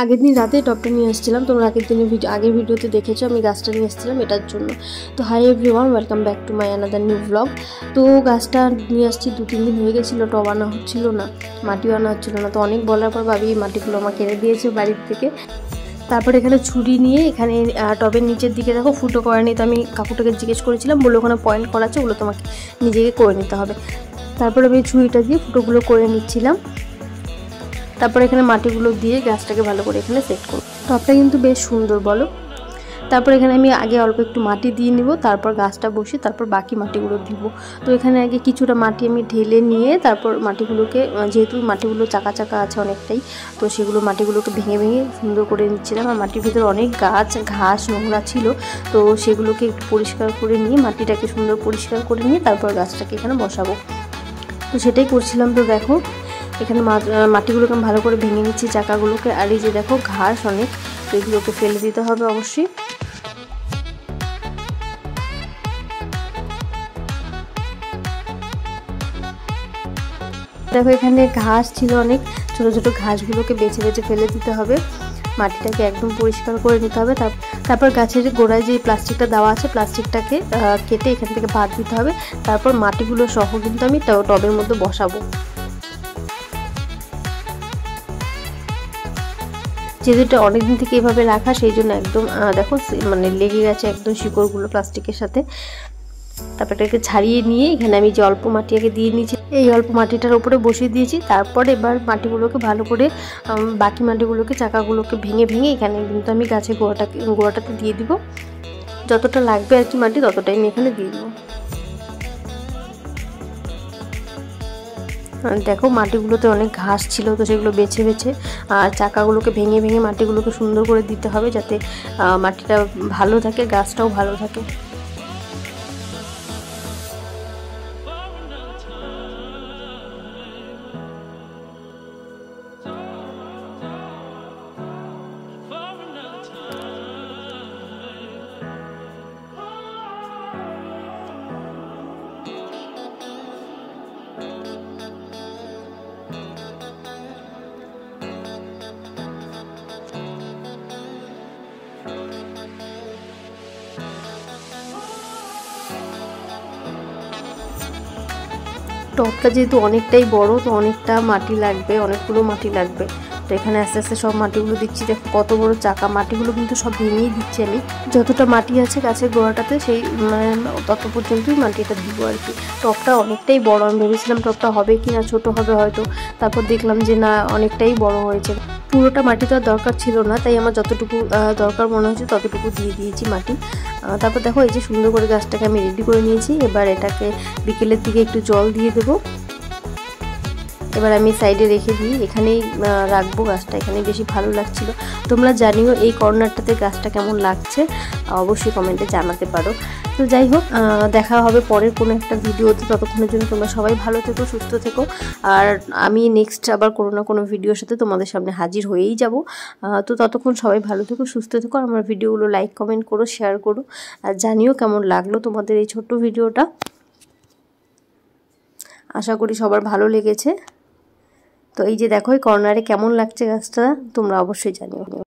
আগের দিন রাতে টবটা নিয়ে এসেছিলাম, তোমরা আগের ভিডিওতে দেখেছো আমি গাছটা নিয়ে এসেছিলাম এটার জন্য। তো hi everyone, welcome back to my another new blog. তো গাছটা নিয়ে আসছি 2-3 দিন হয়ে গেছিলো, টব আনা হচ্ছিলো না, মাটিও আনা হচ্ছিলো না। তো অনেক বলার পর ভাবি এই মাটিগুলো আমাকে এনে দিয়েছে বাড়ির থেকে। তারপর এখানে ছুরি নিয়ে এখানে টবের নিচের দিকে দেখো ফুটো করেনি, তো আমি কাকুটাকে জিজ্ঞেস করেছিলাম, বললো ওখানে পয়েন্ট করা আছে, ওগুলো তোমাকে নিজেকে করে নিতে হবে। তারপর আমি ছুরিটা দিয়ে ফুটোগুলো করে নিচ্ছিলাম। তারপর এখানে মাটিগুলো দিয়ে গাছটাকে ভালো করে এখানে সেট করব। টবটা কিন্তু বেশ সুন্দর বলো। তারপর এখানে আমি আগে অল্প একটু মাটি দিয়ে নিব, তারপর গাছটা বসিয়ে তারপর বাকি মাটিগুলো দিব। তো এখানে আগে কিছুটা মাটি আমি ঢেলে নিয়ে তারপর মাটিগুলোকে, যেহেতু মাটিগুলো চাকা চাকা আছে অনেকটাই, তো সেগুলো মাটিগুলোকে ভেঙে ভেঙে সুন্দর করে নিচ্ছিলাম। আর মাটির ভিতরে অনেক ঘাস নোংরা ছিল, তো সেগুলোকে একটু পরিষ্কার করে নিয়ে মাটিটাকে সুন্দর পরিষ্কার করে নিয়ে তারপর গাছটাকে এখানে বসাবো। তো সেটাই করছিলাম। তো দেখো এখানে মাটিগুলোকে আমি ভালো করে ভেঙে নিচ্ছি চাকাগুলোকে। আর এই যে দেখো ঘাস অনেক, তো এগুলোকে ফেলে দিতে হবে অবশ্যই। দেখো এখানে ঘাস ছিল অনেক, ছোট ছোট ঘাসগুলোকে বেছে বেছে ফেলে দিতে হবে। মাটিটাকে একদম পরিষ্কার করে নিতে হবে। তারপর গাছের গোড়ায় যে প্লাস্টিকটা দেওয়া আছে, প্লাস্টিকটাকে কেটে এখান থেকে বাদ দিতে হবে। তারপর মাটিগুলো সহ কিন্তু আমি টবের মধ্যে বসাবো। যেহেতু এটা অনেকদিন থেকে এভাবে রাখা, সেই জন্য একদম দেখো মানে লেগে গেছে একদম শিকড়গুলো প্লাস্টিকের সাথে। তারপর এটাকে ছাড়িয়ে নিয়ে এখানে আমি যে অল্প মাটি আগে দিয়ে নিয়েছি, এই অল্প মাটিটার উপরে বসিয়ে দিয়েছি। তারপর এবার মাটিগুলোকে ভালো করে বাকি মাটিগুলোকে চাকাগুলোকে ভেঙে ভেঙে এখানে কিন্তু আমি গাছের গোড়াটাতে দিয়ে দিব। যতটা লাগবে আর কি মাটি ততটাই আমি এখানে দিয়ে দিব। দেখো মাটিগুলোতে অনেক ঘাস ছিল, তো সেগুলো বেছে বেছে আর চাকাগুলোকে ভেঙে ভেঙে মাটিগুলোকে সুন্দর করে দিতে হবে, যাতে মাটিটা ভালো থাকে, গাছটাও ভালো থাকে। টবটা যেহেতু অনেকটাই বড়, তো অনেকটা মাটি লাগবে, অনেকগুলো মাটি লাগবে। তো এখানে আস্তে আস্তে সব মাটিগুলো দিচ্ছি। দেখো কত বড় চাকা, মাটিগুলো কিন্তু সব ভেঙেই দিচ্ছি আমি। যতটা মাটি আছে গাছের গোড়াটাতে সেই মানে তত পর্যন্তই মাটিটা দিব আর কি। টবটা অনেকটাই বড়, আমি ভেবেছিলাম টবটা হবে কি না ছোট হবে হয়তো, তারপর দেখলাম যে না অনেকটাই বড় হয়েছে। পুরোটা মাটি তো আর দরকার ছিল না, তাই আমার যতটুকু দরকার মনে হচ্ছে ততটুকু দিয়ে দিয়েছি মাটি। তারপর দেখো এই যে সুন্দর করে গাছটাকে আমি রেডি করে নিয়েছি। এবার এটাকে বিকেলের দিকে একটু জল দিয়ে দেবো। এবার আমি সাইডে রেখে দিই, এখানেই রাখবো গাছটা, এখানেই বেশি ভালো লাগছিল। তোমরা জানিও এই কর্নারটাতে গাছটা কেমন লাগছে, অবশ্যই কমেন্টে জানাতে পারো। তো যাই হোক, দেখা হবে পরের কোনো একটা ভিডিওতে। ততক্ষণের জন্য তোমরা সবাই ভালো থেকো, সুস্থ থেকো। আর আমি নেক্সট আবার কোনো না কোনো ভিডিওর সাথে তোমাদের সামনে হাজির হয়েই যাব। তো ততক্ষণ সবাই ভালো থেকো, সুস্থ থেকো। আমার ভিডিওগুলো লাইক কমেন্ট করো, শেয়ার করো, আর জানিও কেমন লাগলো তোমাদের এই ছোট্ট ভিডিওটা। আশা করি সবার ভালো লেগেছে। তো এই যে দেখো এই কর্নারে কেমন লাগছে গাছটা তোমরা অবশ্যই জানিও।